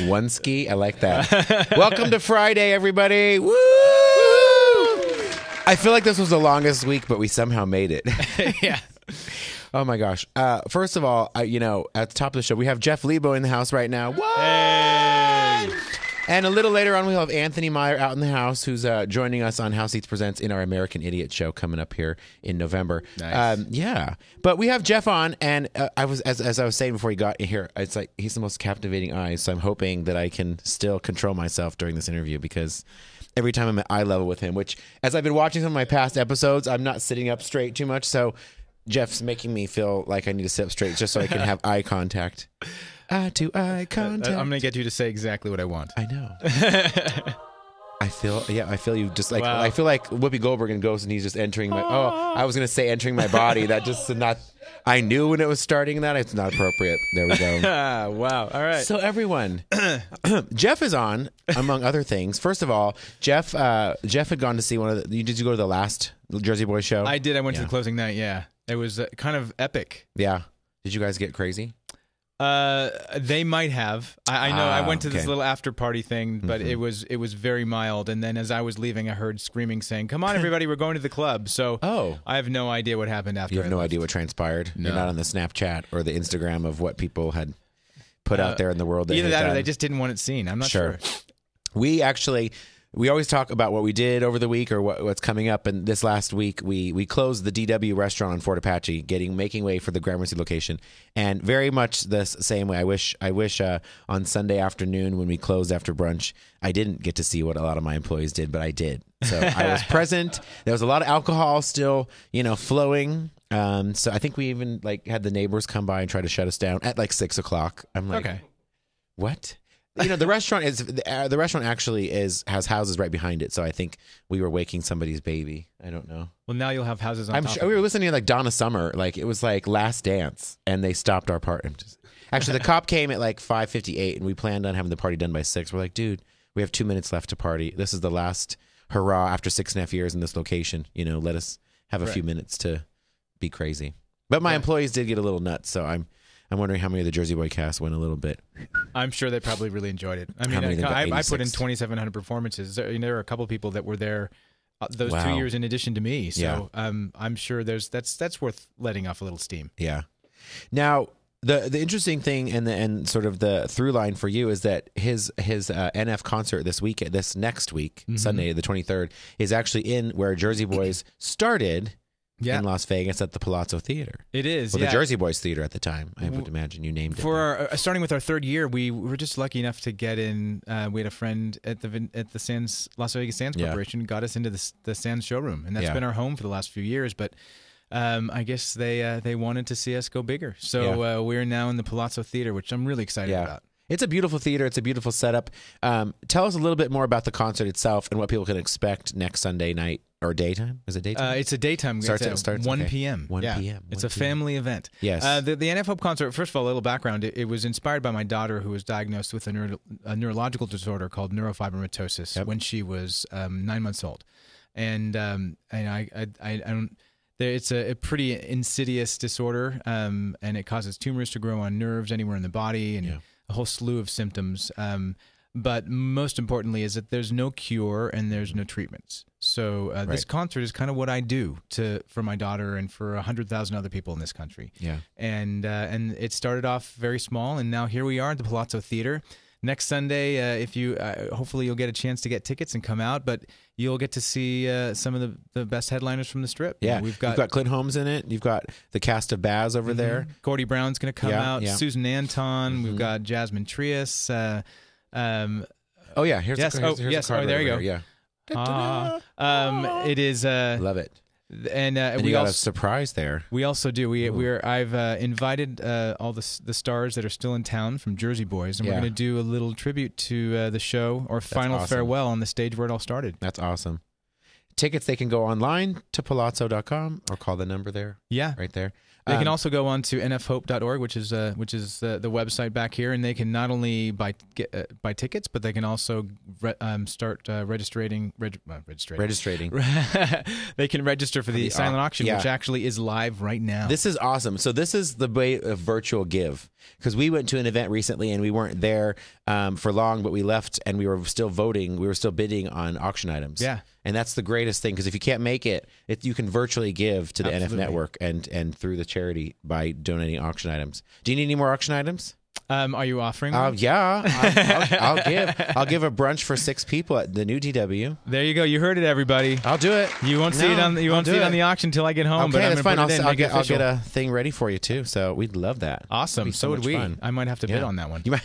One ski. I like that. Welcome to Friday, everybody. Woo! I feel like this was the longest week, but we somehow made it. Yeah. Oh my gosh. First of all, at the top of the show, we have Jeff Leibow in the house right now. What? Hey. And a little later on, we'll have Anthony Meyer out in the house, who's joining us on House Seats Presents in our American Idiot show coming up here in November. Nice. Yeah. But we have Jeff on, and as I was saying before he got here, it's like he's the most captivating eyes, so I'm hoping that I can still control myself during this interview, because every time I'm at eye level with him, which, as I've been watching some of my past episodes, I'm not sitting up straight too much, so Jeff's making me feel like I need to sit up straight just so I can have eye contact. Eye to eye contact. I'm going to get you to say exactly what I want. I know. I feel you just like, wow. I feel like Whoopi Goldberg in Ghost, and he's just entering my, I was going to say entering my body. That just not, I knew when it was starting that it's not appropriate. There we go. Wow. All right. So everyone, Jeff is on, among other things. First of all, Jeff had gone to see did you go to the last Jersey Boy show? I did. I went to the closing night. Yeah. It was kind of epic. Yeah. Did you guys get crazy? They might have. I know. I went to this okay. little after party thing, but it was very mild. And then as I was leaving, I heard screaming saying, "Come on, everybody, we're going to the club." So I have no idea what happened after. You have I no left. idea what transpired. No. You're not on the Snapchat or the Instagram of what people had put out there in the world. Either that or they just didn't want it seen. I'm not sure. We always talk about what we did over the week or what's coming up. And this last week, we closed the DW restaurant on Fort Apache, making way for the Gramercy location. And very much the same way. I wish on Sunday afternoon when we closed after brunch, I didn't get to see what a lot of my employees did, but I did. So I was present. There was a lot of alcohol still, flowing. So I think we even had the neighbors come by and try to shut us down at 6 o'clock. I'm like, okay, what? The restaurant actually has houses right behind it, so I think we were waking somebody's baby. I don't know. Well, now you'll have houses on I'm top sure of we it. were listening to Donna Summer, it was Last Dance, and they stopped our party. Actually, the cop came at 5:58, and we planned on having the party done by 6. We're like, dude, we have 2 minutes left to party. This is the last hurrah after 6.5 years in this location. Let us have a few minutes to be crazy. But my employees did get a little nuts, so I'm wondering how many of the Jersey Boy cast went a little bit. I'm sure they probably really enjoyed it. I mean, I put in 2,700 performances. There are a couple of people that were there those 2 years in addition to me. So I'm sure that's worth letting off a little steam. Yeah. Now, the interesting thing and sort of the through line for you is that his NF concert this next week, Sunday the 23rd, is actually in where Jersey Boys started. Yeah. In Las Vegas at the Palazzo Theater. It is. Well, the Jersey Boys Theater at the time. I would imagine you named it. For starting with our third year, we were just lucky enough to get in. We had a friend at the Sands Las Vegas Sands Corporation who got us into the Sands showroom, and that's been our home for the last few years. But I guess they wanted to see us go bigger, so we're now in the Palazzo Theater, which I'm really excited about. It's a beautiful theater. It's a beautiful setup. Tell us a little bit more about the concert itself and what people can expect next Sunday night. Or daytime? Is it daytime? It's a daytime. Starts 1 p.m. 1 p.m. It's a family event. Yes. The NF Hope concert, first of all, a little background. It was inspired by my daughter, who was diagnosed with a neurological disorder called neurofibromatosis when she was 9 months old. And I don't... It's a pretty insidious disorder, and it causes tumors to grow on nerves anywhere in the body and a whole slew of symptoms. But most importantly is that there's no cure and there's no treatments. So this concert is kind of what I do for my daughter and for 100,000 other people in this country. Yeah. And it started off very small, and now here we are at the Palazzo Theater. Next Sunday, if you hopefully you'll get a chance to get tickets and come out, but you'll get to see some of the best headliners from the Strip. Yeah, we've got Clint Holmes in it. You've got the cast of Baz over there. Gordy Brown's going to come out. Yeah. Susan Anton. We've got Jasmine Trias. Here's the card there you go. Yeah. It is. Love it. And we got a surprise there. We also do. I've invited all the stars that are still in town from Jersey Boys, and we're going to do a little tribute to the show or final farewell on the stage where it all started. That's awesome. Tickets, they can go online to palazzo.com or call the number there. Yeah. Right there. They can also go on to nfhope.org, which is the website back here, and they can not only buy tickets, but they can also start registering. They can register for the silent auction, which actually is live right now. This is awesome. So this is the way of virtual give, because we went to an event recently and we weren't there for long, but we left and we were still voting. We were still bidding on auction items. Yeah. And that's the greatest thing, because if you can't make it, you can virtually give to the NF Network and through the charity by donating auction items. Do you need any more auction items? Are you offering them? Yeah, I'll give a brunch for 6 people at the new DW. There you go. You heard it, everybody. I'll do it. You won't see it on the auction until I get home. Okay, but that's fine. I'll get a thing ready for you too. So we'd love that. Awesome. So would we. Fun. I might have to bid on that one. You might.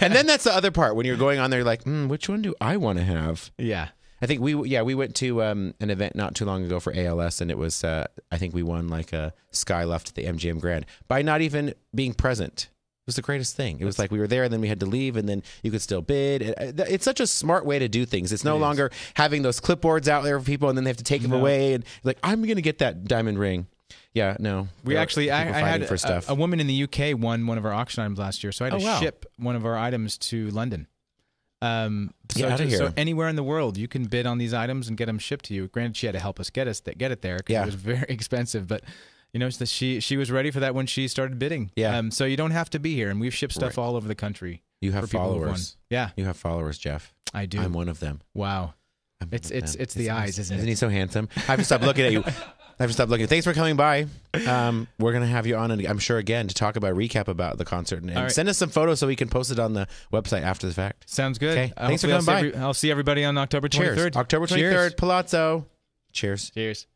And then that's the other part when you're going on there, like, which one do I want to have? Yeah. I think we went to an event not too long ago for ALS, and it was I think we won like a Skyloft at the MGM Grand by not even being present. It was the greatest thing. It was like we were there, and then we had to leave, and then you could still bid. It's such a smart way to do things. It's no longer having those clipboards out there for people, and then they have to take them away, and like, I'm going to get that diamond ring. Yeah, no. We actually, I had a woman in the UK won one of our auction items last year, so I had to ship one of our items to London. So anywhere in the world you can bid on these items and get them shipped to you. Granted, she had to help us get it there because it was very expensive, but she was ready for that when she started bidding. So you don't have to be here, and we've shipped stuff all over the country. You have followers. Yeah, you have followers, Jeff. I do. I'm one of them. Wow. It's the eyes, isn't it? Isn't he so handsome? I have to stop looking at you. Thanks for coming by. We're going to have you on, and I'm sure, again, to talk about recap about the concert. And send us some photos so we can post it on the website after the fact. Sounds good. Okay. Thanks for coming by. I'll see everybody on October 23rd. Cheers. October 23rd, Cheers. Palazzo. Cheers. Cheers.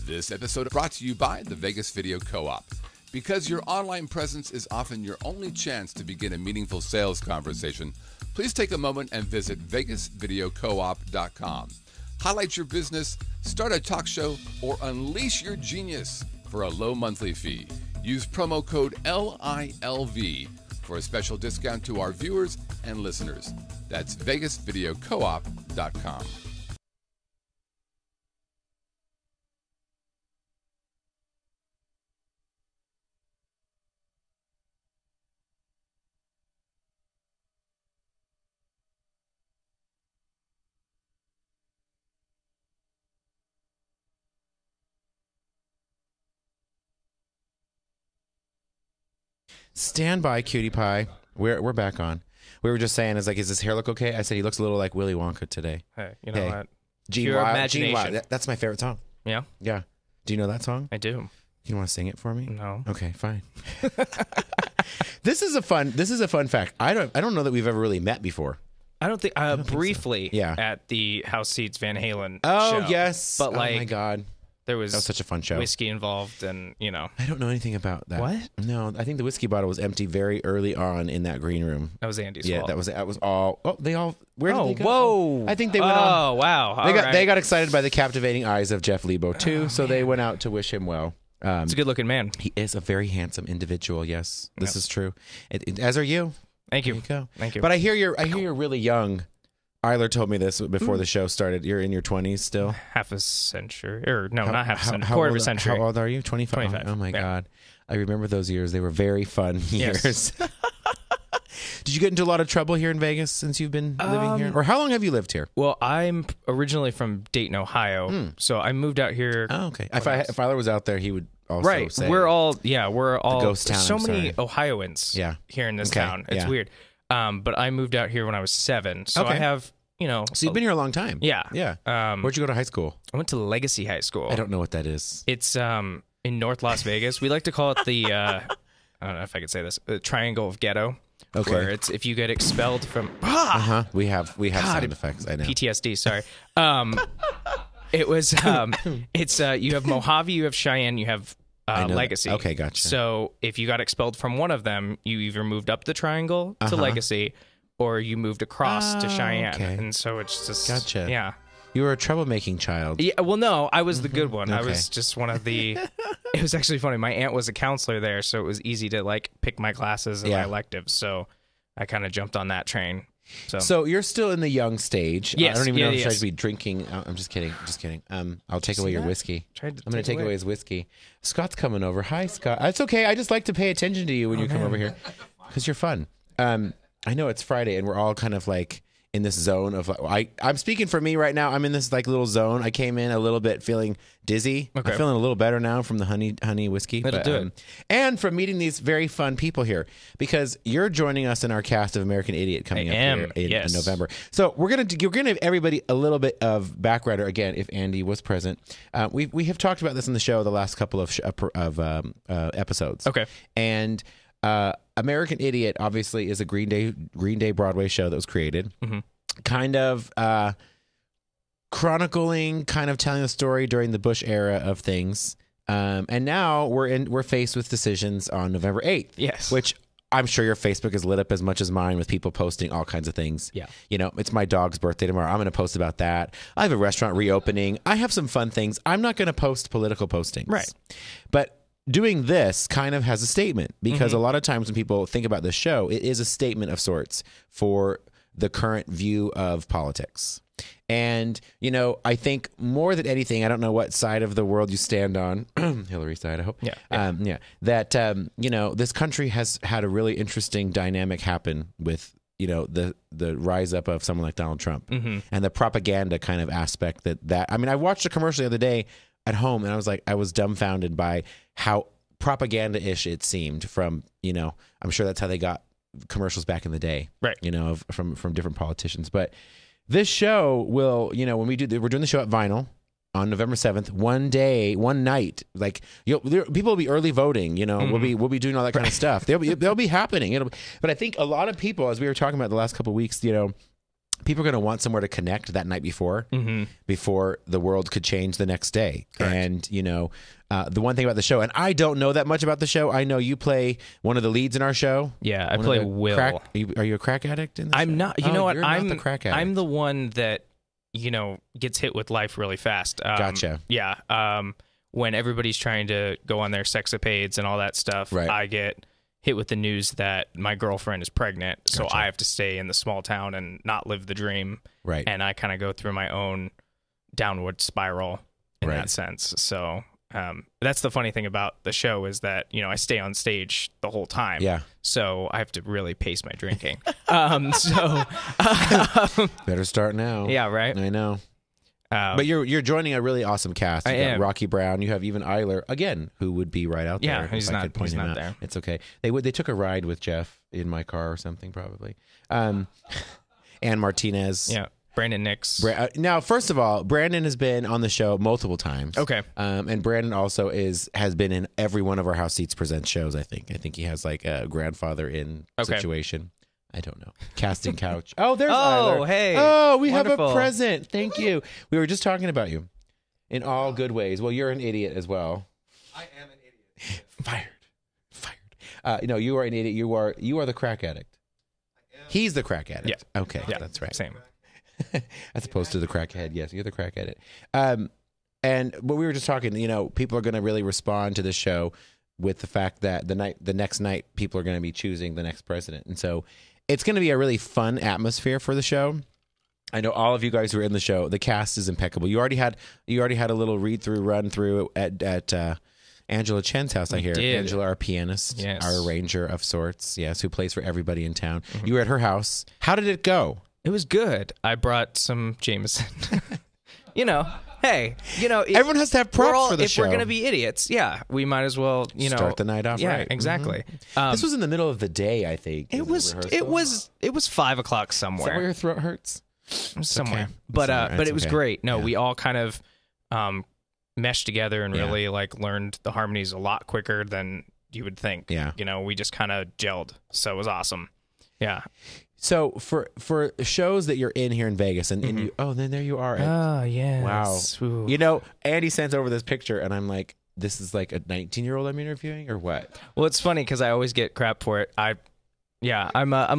This episode brought to you by the Vegas Video Co-op. Because your online presence is often your only chance to begin a meaningful sales conversation, please take a moment and visit vegasvideocoop.com. Highlight your business, start a talk show, or unleash your genius for a low monthly fee. Use promo code LILV for a special discount to our viewers and listeners. That's vegasvideocoop.com. Stand by, cutie pie. We're back on. We were just saying, is his hair look okay? I said he looks a little like Willy Wonka today. Hey, you know what? Pure imagination. That's my favorite song. Yeah? Yeah. Do you know that song? I do. You want to sing it for me? No. Okay, fine. This is a fun fact. I don't know that we've ever really met before. I don't think briefly so. Yeah. at the House Seats Van Halen show. Oh, yes. But oh my God. That was such a fun show. Whiskey involved, and I don't know anything about that. What? No, I think the whiskey bottle was empty very early on in that green room. That was Andy's fault. fault. That was all. Oh, they all. Where did they go? Whoa! I think they went. Oh, wow! They got excited by the captivating eyes of Jeff Leibow too, so they went out to wish him well. He's a good-looking man. He is a very handsome individual. Yes, this is true. As are you. Thank you. There you go. Thank you. But I hear you're really young. Eiler told me this before the show started. You're in your 20s still? Half a century. Or no, not half a century. Quarter of a century. How old are you? 25? 25. Oh, my God. I remember those years. They were very fun years. Yes. Did you get into a lot of trouble here in Vegas since you've been living here? Or how long have you lived here? Well, I'm originally from Dayton, Ohio. So I moved out here. Oh, okay. If Eiler was out there, he would also say. We're all ghost town, so many Ohioans here in this town. It's weird. But I moved out here when I was 7. So I have... So you've been here a long time. Yeah. Yeah. Where'd you go to high school? I went to Legacy High School. I don't know what that is. It's in North Las Vegas. We like to call it the, I don't know if I could say this, the Triangle of Ghetto. Okay. Where it's if you get expelled from... We have sound effects, I know. PTSD, sorry. It was, it's, you have Mojave, you have Cheyenne, you have Legacy. Okay, gotcha. So if you got expelled from one of them, you either moved up the Triangle to Legacy, or you moved across to Cheyenne. Okay. And so it's just... Gotcha. Yeah. You were a troublemaking child. Yeah, well, no, I was the good one. Okay. I was just one of the... It was actually funny. My aunt was a counselor there, so it was easy to, pick my classes and my electives. So I kind of jumped on that train. So you're still in the young stage. Yes, I don't even know if yes. I should be drinking. I'm just kidding. I'll take away your whiskey. I'm going to take away his whiskey. Scott's coming over. Hi, Scott. It's okay. I just like to pay attention to you when you come over here because you're fun. I know it's Friday and we're all kind of like in this zone of I'm speaking for me right now. I'm in this like little zone. I came in a little bit feeling dizzy. Okay. I'm feeling a little better now from the honey whiskey. That'll do it. And from meeting these very fun people here because you're joining us in our cast of American Idiot coming up here in November. So we're gonna give everybody a little bit of background. Or again, if Andy was present, we have talked about this on the show the last couple of episodes. Okay, and. American Idiot obviously is a Green Day Broadway show that was created, kind of chronicling, kind of telling the story during the Bush era of things. And now we're faced with decisions on November 8th. Yes, which I'm sure your Facebook is lit up as much as mine with people posting all kinds of things. Yeah, it's my dog's birthday tomorrow. I'm going to post about that. I have a restaurant reopening. I have some fun things. I'm not going to post political postings, right? But doing this kind of has a statement because a lot of times when people think about this show, it is a statement of sorts for the current view of politics. And, I think more than anything, I don't know what side of the world you stand on, Hillary side, I hope. Yeah. That, this country has had a really interesting dynamic happen with, the rise up of someone like Donald Trump and the propaganda kind of aspect that I watched a commercial the other day at home and I was dumbfounded by how propaganda-ish it seemed from, I'm sure that's how they got commercials back in the day, right? From different politicians. But this show will, when we're doing the show at Vinyl on November 7th, one night, like people will be early voting, we'll be doing all that kind of stuff. They'll be happening. But I think a lot of people, as we were talking about the last couple of weeks, people are going to want somewhere to connect that night before the world could change the next day. Correct. And, the one thing about the show, and I don't know that much about the show. I know you play one of the leads in our show. Yeah, I play Will. Are you a crack addict in this I'm show? not. You know what? I'm the crack addict. I'm the one that, gets hit with life really fast. Gotcha. Yeah. When everybody's trying to go on their sexapades and all that stuff, right. I get hit with the news that my girlfriend is pregnant, so Gotcha. I have to stay in the small town and not live the dream. Right. And I kind of go through my own downward spiral in Right. that sense. So that's the funny thing about the show is that, I stay on stage the whole time. Yeah. So I have to really pace my drinking. Better start now. Yeah, right. I know. But you're joining a really awesome cast. You got Rocky Brown. You have even Eiler again, who would be right out there. Yeah, he's not there. It's okay. They took a ride with Jeff in my car or something probably. Ann Martinez. Yeah, Brandon Nix. Now, first of all, Brandon has been on the show multiple times. Okay. And Brandon also has been in every one of our House Seats Presents shows. I think he has like a grandfather in situation. I don't know. Casting couch. Oh, there's Eiler. Hey. Oh, we Wonderful. have a present. Thank you. We were just talking about you in all good ways. Well, you're an idiot as well. I am an idiot. Fired. No, you are an idiot. You are the crack addict. He's the crack addict. Yeah. Okay. Yeah, that's right. Same. As opposed to the crackhead. Yes, you're the crack addict. And but we were just talking, people are going to really respond to this show with the fact that the next night people are going to be choosing the next president. And so it's going to be a really fun atmosphere for the show. I know all of you guys who are in the show. The cast is impeccable. You already had a little run through at Angela Chen's house. I hear Angela, our pianist, yes. our arranger of sorts. Yes, who plays for everybody in town. Mm-hmm. You were at her house. How did it go? It was good. I brought some Jameson. Hey, everyone has to have props for the show. If we're going to be idiots, yeah, we might as well, start the night off right. Exactly. Mm-hmm. This was in the middle of the day, I think. It was 5:00 somewhere. Is that where your throat hurts? Somewhere. Okay. But it was great. No, Yeah. we all kind of meshed together and really learned the harmonies a lot quicker than you would think. Yeah. We just kind of gelled. So it was awesome. Yeah. So for shows that you're in here in Vegas and you then there you are. Oh, yes. Wow. Ooh. Andy sends over this picture and I'm like, this is like a 19-year-old I'm interviewing or what? Well, it's funny because I always get crap for it. I'm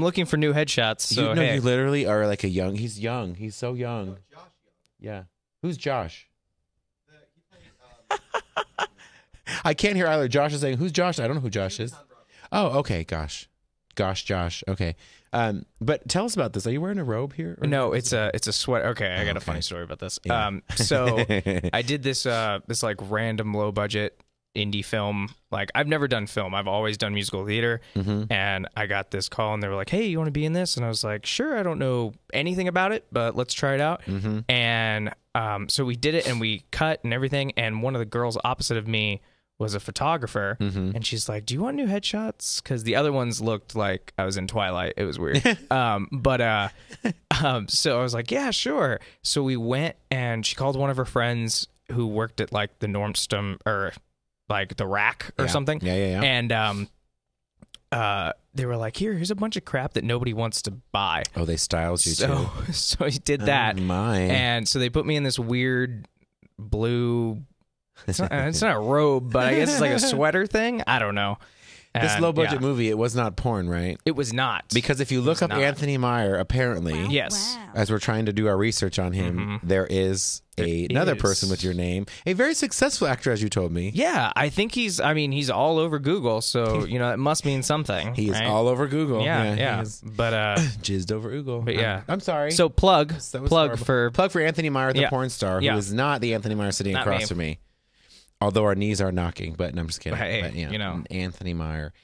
looking for new headshots. So you literally are like he's young. He's so young. Josh, Yeah. Who's Josh? I can't hear either. Josh is saying, who's Josh? I don't know who Josh is. Oh, okay. Gosh. Gosh, Josh. Okay. But tell us about this. Are you wearing a robe here? No, it's a sweater. Okay, I got a funny story about this. So I did this like random low budget indie film. Like, I've never done film. I've always done musical theater. And I got this call and they were like, "Hey, you want to be in this?" And I was like, "Sure." I don't know anything about it, but let's try it out. And so we did it and we cut and everything. And one of the girls opposite of me was a photographer, and she's like, "Do you want new headshots?" Because the other ones looked like I was in Twilight. It was weird. So I was like, "Yeah, sure." So we went, and she called one of her friends who worked at like the Normstom or like the Rack or something. Yeah. And they were like, here's a bunch of crap that nobody wants to buy. Oh, they styled you too. So he did that. Oh, my. And so they put me in this weird blue. It's not a robe, but I guess it's like a sweater thing. I don't know. This low budget movie, it was not porn, right? It was not. Because if you look up Anthony Meyer, apparently, yes, as we're trying to do our research on him, there is another person with your name, a very successful actor, as you told me. Yeah, I think he's all over Google, so it must mean something. He is right? all over Google. Yeah. But jizzed over Google. But yeah, I'm sorry. So plug horrible. for Anthony Meyer, the porn star, who Yeah. is not the Anthony Meyer sitting Not across me. from me. Although our knees are knocking, but no, I'm just kidding. Hey, But, Anthony Meyer.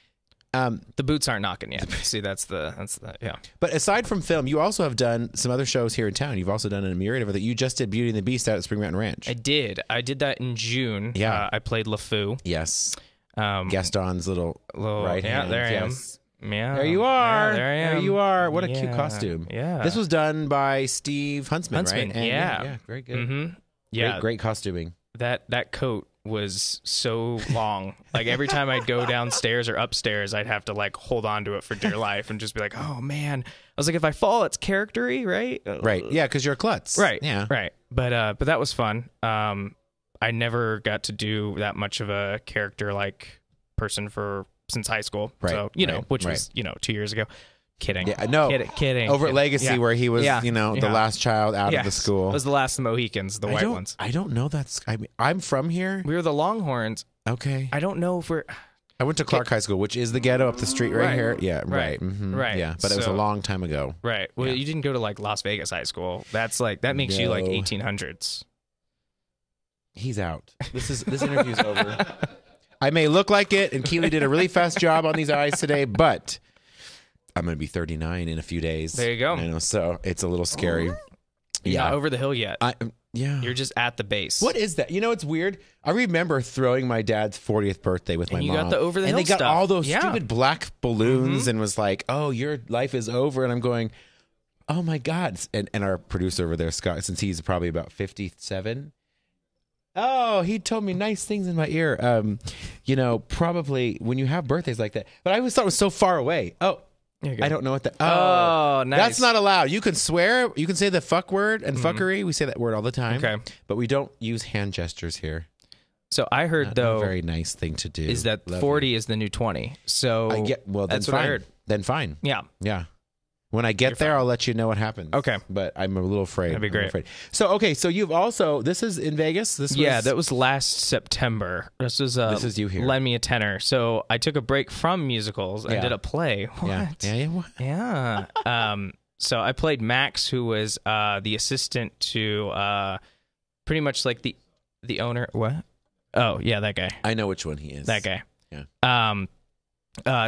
The boots aren't knocking yet. See, that's the yeah. But aside from film, you also have done some other shows here in town. You've also done a myriad of other. You just did Beauty and the Beast out at Spring Mountain Ranch. I did that in June. Yeah. I played LeFou. Yes. Gaston's little right hand. Yeah, there I am. Yes. Yeah. There you are. Yeah, there I am. There you are. What a cute costume. Yeah. This was done by Steve Huntsman, right? And yeah. Very good. Mm-hmm. Yeah. Great costuming. That coat was so long. Like, every time I'd go downstairs or upstairs, I'd have to like hold on to it for dear life and just be like, "Oh man." I was like, if I fall, it's charactery, right? Right. Yeah, because you're a klutz. Right. Yeah. Right. But that was fun. I never got to do that much of a character like person since high school. Right. So, which was, 2 years ago. Kidding. Yeah, no. Kidding. Over at Legacy, Yeah. where he was, Yeah. the last child out of the school. It was the last of the Mohicans, the white ones. I don't know I'm from here. We were the Longhorns. Okay. I don't know if we're... I went to Clark High School, which is the ghetto up the street right here. Yeah, right. Right. Yeah, but it was a long time ago. Right. Well, you didn't go to like Las Vegas High School. That's like, that makes you like 1800s. He's out. This interview's over. I may look like it, and Keely did a really fast job on these eyes today, but I'm going to be 39 in a few days. There you go. I know, so it's a little scary. You're not over the hill yet. Yeah. You're just at the base. What is that? It's weird. I remember throwing my dad's 40th birthday with my mom. You got the over the hill and they got stuff. all those stupid black balloons and was like, "Oh, your life is over." And I'm going, "Oh my God." And our producer over there, Scott, since he's probably about 57. Oh, he told me nice things in my ear. Probably when you have birthdays like that. But I always thought it was so far away. Oh, I don't know what that. Oh, nice. That's not allowed. You can swear. You can say the fuck word and fuckery. We say that word all the time. Okay. But we don't use hand gestures here. So I heard, Not though, a very nice thing to do. is that Lovely. 40 is the new 20. So that's what fine. I heard. Then fine. Yeah. Yeah. When I get there, I'll let you know what happens. Okay. But I'm a little afraid. That'd be great. I'm afraid. So you've also, this is in Vegas? That was last September. This is you here. Lend Me a Tenor. So I took a break from musicals and did a play. What? Yeah. What? Yeah. So I played Max, who was the assistant to pretty much like the owner. What? Oh, yeah, that guy. I know which one he is. That guy. Yeah.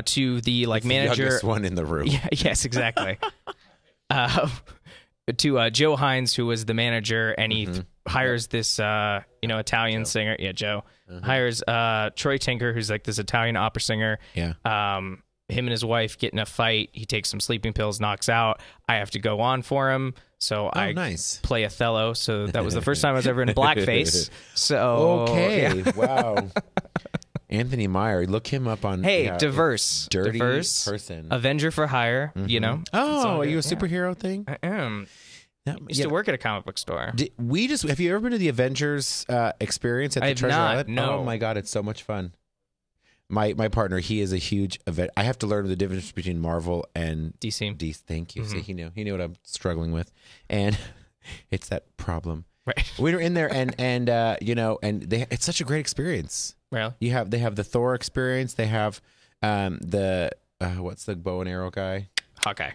To the like It's manager. the youngest one in the room. Yeah, yes, exactly. To Joe Hines, who was the manager, and he hires this Italian singer. Yeah, Joe hires Troy Tinker, who's like this Italian opera singer. Yeah. Him and his wife get in a fight. He takes some sleeping pills, knocks out. I have to go on for him. So I play Othello. So that was the first time I was ever in blackface. So okay, wow. Anthony Meyer, look him up on. Diverse person, Avenger for hire. Oh, are you a superhero thing? I am. Used to work at a comic book store. Have you ever been to the Avengers experience at the Treasure Island? No. Oh my God, it's so much fun. My partner, he is a huge event. I have to learn the difference between Marvel and DC. Thank you. See, he knew what I'm struggling with, and it's that problem. Right. We were in there, and it's such a great experience. Really? They have the Thor experience. They have the what's the bow and arrow guy? Hawkeye.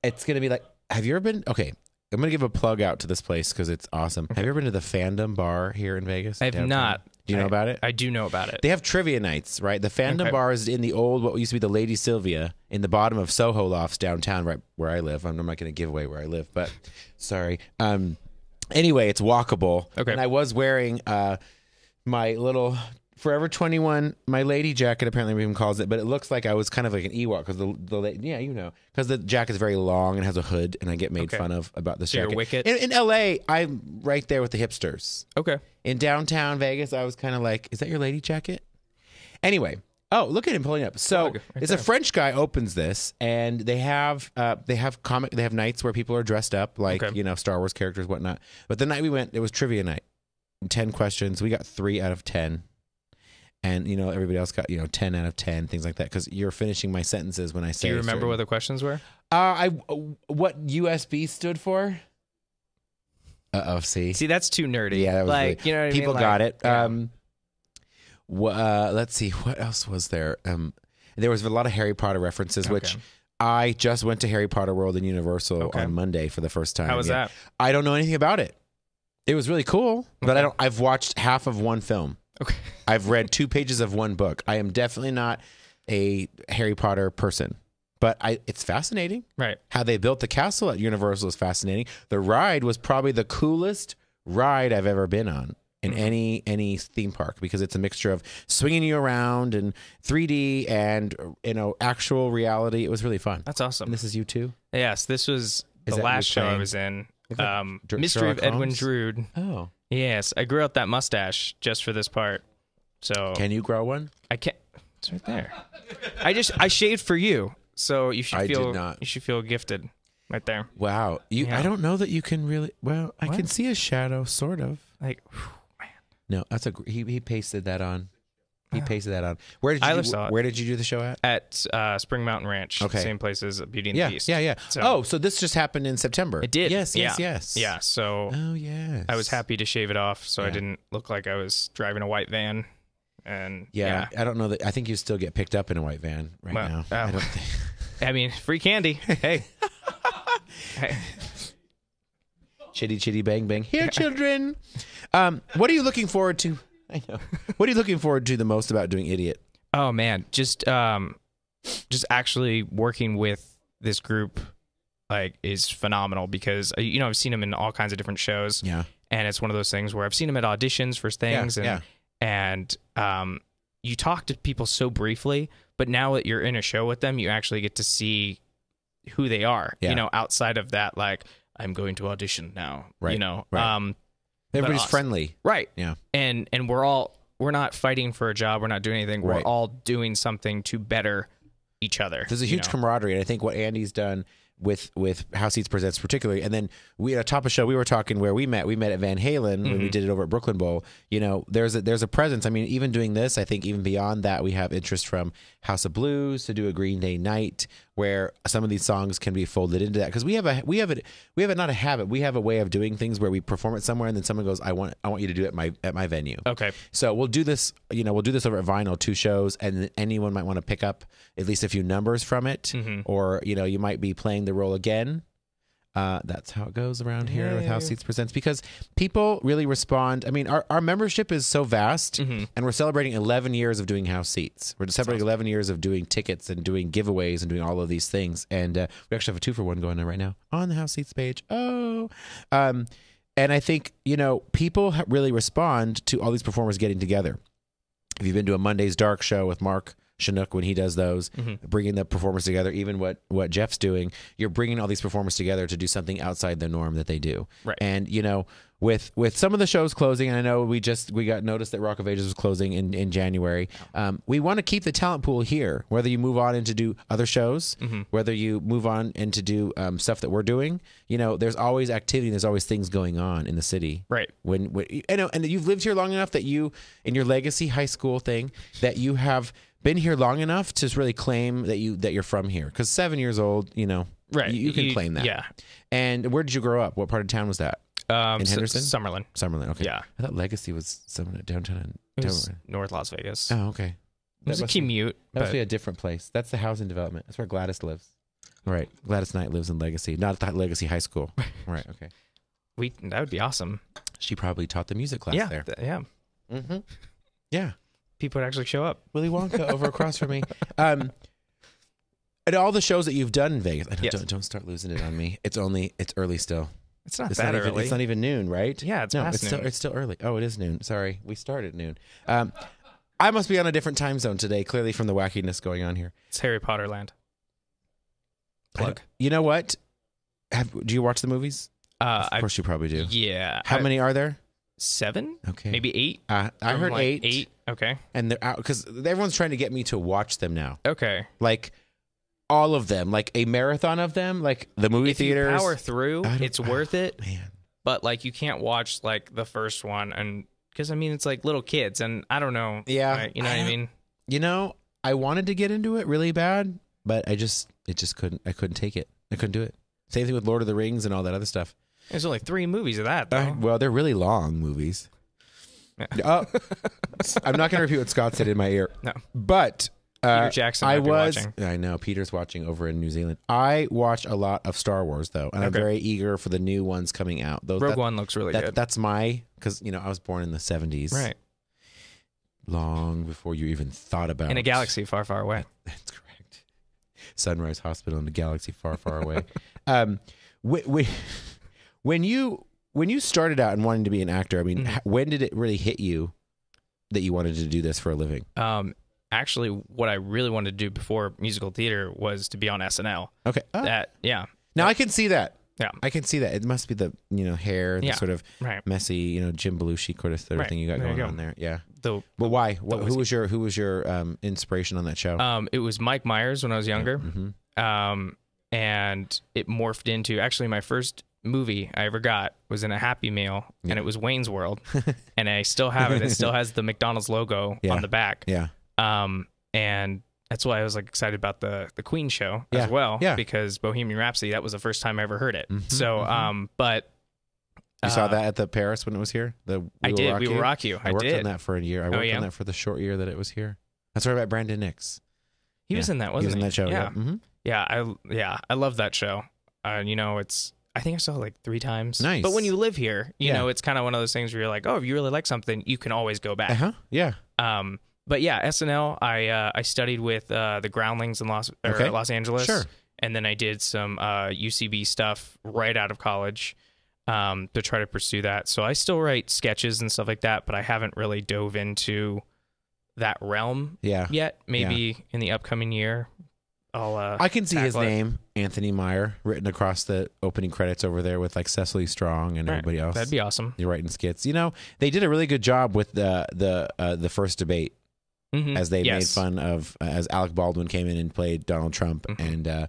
It's going to be like, have you ever been? Okay, I'm going to give a plug out to this place because it's awesome. Have you ever been to the Fandom Bar here in Vegas? I have not. Do you know about it? I do know about it. They have trivia nights, right? The Fandom Bar is in the old, what used to be the Lady Sylvia, in the bottom of Soho Lofts downtown, right where I live. I'm not going to give away where I live, but sorry. Anyway, it's walkable. Okay. And I was wearing my little Forever 21, my lady jacket, apparently everyone calls it, but it looks like I was kind of like an Ewok because because the jacket is very long and has a hood, and I get made fun of about this jacket. You're Wicket? In LA, I'm right there with the hipsters. Okay. In downtown Vegas, I was kind of like, is that your lady jacket? Anyway, look at him pulling up. So it's a French guy opens this, and they have nights where people are dressed up like Star Wars characters, whatnot. But the night we went, it was trivia night. 10 questions. We got 3 out of 10. And, everybody else got, 10 out of 10, things like that. Because you're finishing my sentences when I say. Do you remember what the questions were? What USB stood for? See, that's too nerdy. Yeah, that was like, really, what I mean? people Like, got it. yeah. Let's see. What else was there? There was a lot of Harry Potter references, which I just went to Harry Potter World in Universal on Monday for the first time. How was that? I don't know anything about it. It was really cool, but I've watched half of one film. Okay. I've read 2 pages of one book. I am definitely not a Harry Potter person, but it's fascinating. Right. How they built the castle at Universal is fascinating. The ride was probably the coolest ride I've ever been on in any theme park, because it's a mixture of swinging you around and 3D and actual reality. It was really fun. That's awesome. And this is you too? Yes, this was the last show I was in. Mystery of Edwin Drood. Oh. Yes, I grew out that mustache just for this part. So can you grow one? I can't. It's right there. I shaved for you, so you should feel. I did not. You should feel gifted, right there. Wow. I don't know that you can really. Well, I What? can see a shadow, sort of. Like, man. No, that's he pasted that on. He pasted that on. Where did you do the show at? At Spring Mountain Ranch. Okay. Same place as Beauty and the Beast. Yeah. So, So this just happened in September. it did. Yes. Yeah. So Oh, yes. I was happy to shave it off, so I Yeah. didn't look like I was driving a white van. And Yeah, I don't know that. I think you still get picked up in a white van right now. I don't think. I mean, free candy. Hey. Hey. Chitty chitty bang bang. Here, children. What are you looking forward to? I know. What are you looking forward to the most about doing Idiot? Oh man, just actually working with this group is phenomenal, because I've seen them in all kinds of different shows. Yeah. And it's one of those things where I've seen them at auditions for things, and you talk to people so briefly, but now that you're in a show with them, you actually get to see who they are. Yeah. Outside of that, like, I'm going to audition now. Right. Right. Everybody's awesome. friendly. Right. Yeah. And we're not fighting for a job. We're not doing anything. Right. We're all doing something to better each other. There's a huge camaraderie, and I think what Andy's done with House Seats Presents particularly, and then we at top of show we were talking where we met at Van Halen when we did it over at Brooklyn Bowl. There's a presence. I mean, even doing this, I think even beyond that, we have interest from House of Blues to do a Green Day night where some of these songs can be folded into that, because we have not a habit. We have a way of doing things where we perform it somewhere and then someone goes, I want you to do it at my venue. Okay. So we'll do this. We'll do this over at Vinyl, 2 shows, and anyone might want to pick up at least a few numbers from it, or you might be playing the role again. That's how it goes around here with House Seats Presents, because people really respond. I mean, our membership is so vast, and we're celebrating 11 years of doing House Seats. We're celebrating 11 years of doing tickets and doing giveaways and doing all of these things. And we actually have a 2-for-1 going on right now on the House Seats page. And I think, people really respond to all these performers getting together. If you've been to a Monday's Dark show with Mark Chinook when he does those, bringing the performers together, even what Jeff's doing, you're bringing all these performers together to do something outside the norm that they do. Right. And with some of the shows closing, and I know we got notice that Rock of Ages was closing in January. We want to keep the talent pool here, whether you move on and to do other shows, whether you move on and to do stuff that we're doing. There's always activity, there's always things going on in the city. Right. When and you've lived here long enough that you, in your legacy high school thing, that you have been here long enough to really claim that you're from here. Because 7 years old, Right. you can claim that. Yeah. And where did you grow up? What part of town was that? In Henderson? Summerlin. Summerlin. Okay. Yeah. I thought Legacy was somewhere downtown. It was North Las Vegas. Oh, okay. It was a commute. That must be a different place. That's the housing development. That's where Gladys lives. Right. Gladys Knight lives in Legacy, not at Legacy High School. Right. Okay. That would be awesome. She probably taught the music class there. Yeah. Mm-hmm. Yeah. People would actually show up. Willy Wonka over across from me. And all the shows that you've done in Vegas. Don't start losing it on me. It's early still. It's not that early. It's not even noon, right? Yeah, it's past noon. It's still early. Oh, it is noon. Sorry. We start at noon. I must be on a different time zone today, clearly from the wackiness going on here. It's Harry Potter land. Plug. You know what? Do you watch the movies? Of course you probably do. Yeah. How many are there? 7? Okay. Maybe 8? I heard like 8. 8? Okay. And they're out because everyone's trying to get me to watch them now. Okay. Like all of them, like a marathon of them, like the movie theaters. If you power through, it's worth it. Man. But like you can't watch like the first one, and because I mean it's like little kids, and I don't know. Yeah. You know what I mean? You know, I wanted to get into it really bad, but it just couldn't. I couldn't take it. I couldn't do it. Same thing with Lord of the Rings and all that other stuff. There's only 3 movies of that, though. Well, they're really long movies. Yeah. I'm not going to repeat what Scott said in my ear. No. But Peter Jackson might be watching. I know. Peter's watching over in New Zealand. I watch a lot of Star Wars, though, and I'm very eager for the new ones coming out. Rogue One looks really good. That's because, I was born in the 70s. Right. Long before you even thought about it. In a galaxy far, far away. That's correct. Sunrise Hospital in a galaxy far, far away. When you started out and wanting to be an actor, I mean, when did it really hit you that you wanted to do this for a living? Actually, what I really wanted to do before musical theater was to be on SNL. Okay. Now I can see that. Yeah. I can see that. It must be the, hair, the sort of messy, Jim Belushi sort of thing you got going on there. Yeah. But why? Who was your inspiration on that show? It was Mike Myers when I was younger. Mm-hmm. And it morphed into actually my first movie I ever got was in a Happy Meal, and it was Wayne's World, and I still have it. It still has the McDonald's logo on the back. Yeah. And that's why I was like excited about the Queen show as well. Yeah. Because Bohemian Rhapsody, that was the first time I ever heard it. Mm-hmm, so, but you saw that at the Paris when it was here. I did. We Will Rock You. I worked on that for a year. I worked on that for the short year that it was here. That's right about Brandon Nix. He was in that, wasn't he? He was in that show. Yeah. Mm-hmm. I love that show. I think I saw it like 3 times. Nice. But when you live here, you know, it's kind of one of those things where you're like, oh, if you really like something, you can always go back. Yeah. But yeah, SNL, I studied with the Groundlings in Los Angeles. Sure. And then I did some UCB stuff right out of college to try to pursue that. So I still write sketches and stuff like that, but I haven't really dove into that realm yet. Maybe in the upcoming year. I can see his name, Anthony Meyer, written across the opening credits over there with like Cecily Strong and everybody else. That'd be awesome. You're writing skits. They did a really good job with the first debate, as they made fun of as Alec Baldwin came in and played Donald Trump, and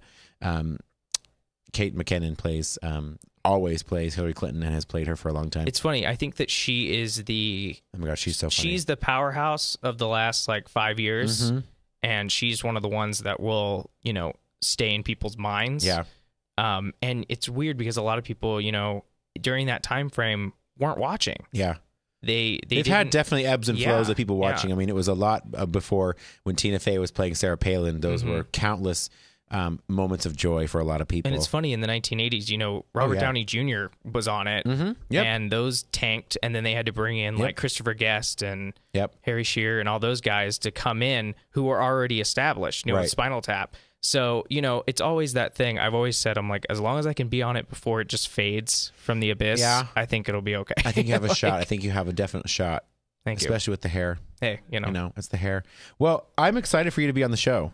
Kate McKinnon always plays Hillary Clinton and has played her for a long time. It's funny. I think that she is oh my gosh, she's so funny. She's the powerhouse of the last like 5 years. Mm-hmm. And she's one of the ones that will, stay in people's minds. Yeah. And it's weird because a lot of people, during that time frame weren't watching. Yeah. They've had definitely ebbs and flows of people watching. Yeah. I mean, it was a lot before when Tina Fey was playing Sarah Palin. Those were countless moments of joy for a lot of people. And it's funny, in the 1980s, Robert Downey Jr. was on it, and those tanked, and then they had to bring in like Christopher Guest and Harry Shearer and all those guys to come in who were already established, with Spinal Tap. So, it's always that thing. I've always said, I'm like, as long as I can be on it before it just fades from the abyss, I think it'll be okay. I think you have a shot. I think you have a definite shot. Thank you. Especially with the hair. Hey, it's the hair. Well, I'm excited for you to be on the show.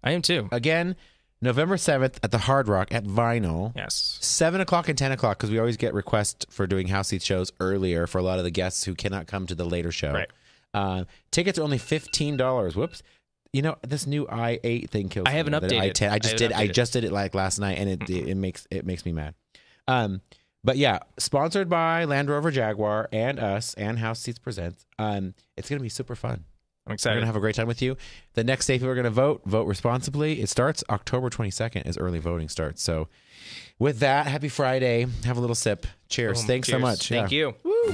I am too. Again, November 7th at the Hard Rock at Vinyl. Yes. 7 o'clock and 10 o'clock, because we always get requests for doing house seat shows earlier for a lot of the guests who cannot come to the later show. Right. Tickets are only $15. Whoops. This new i8 thing kills me. I haven't updated. i10. I just did it like last night, and it makes me mad. But yeah, sponsored by Land Rover Jaguar and us and House Seats Presents. It's going to be super fun. I'm excited. We're going to have a great time with you. The next day people are going to vote responsibly. It starts October 22nd as early voting starts. So with that, happy Friday. Have a little sip. Cheers. Boom. Thanks so much. Thank you. Woo.